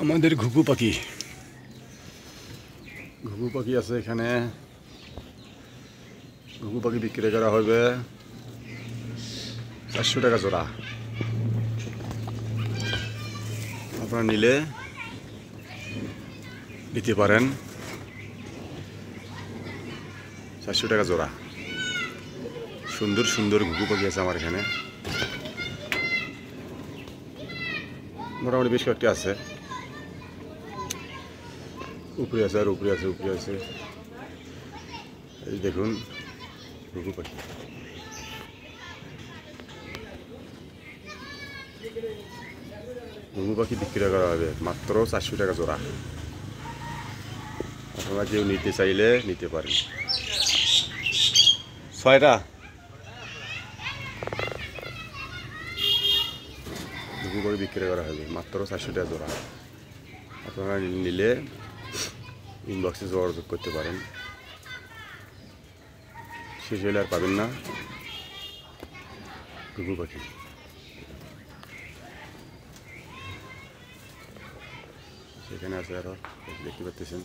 আমাদের ঘুঘু পাখি আছে এখানে। ঘুঘু পাখি বিক্রি করা হবে 400 টাকা জোড়া। আপনারা নিলে নিতে পারেন। 400 টাকা জোড়া। সুন্দর সুন্দর ঘুঘু পাখি আছে আমার এখানে, মোটামুটি বেশ কয়েকটি আছে। উপরে আছে আর উপরে আছে, উপরে আছে। এই দেখুন ঘুঘু পাখি। ঘুঘু পাখি বিক্রি করা হবে মাত্র 400 টাকা জোড়া। আপনারা কেউ নিতে চাইলে নিতে পারেন। 6টা ঘুঘু পাখি বিক্রি করা হবে মাত্র 400 টাকা জোড়া। আপনারা নিলে ইনবক্সে যোগাযোগ করতে পারেন। শেষ হলে আর পাবেন না ঘুঘু পাখি। সেখানে আছে আরো, দেখতে পাচ্ছেন।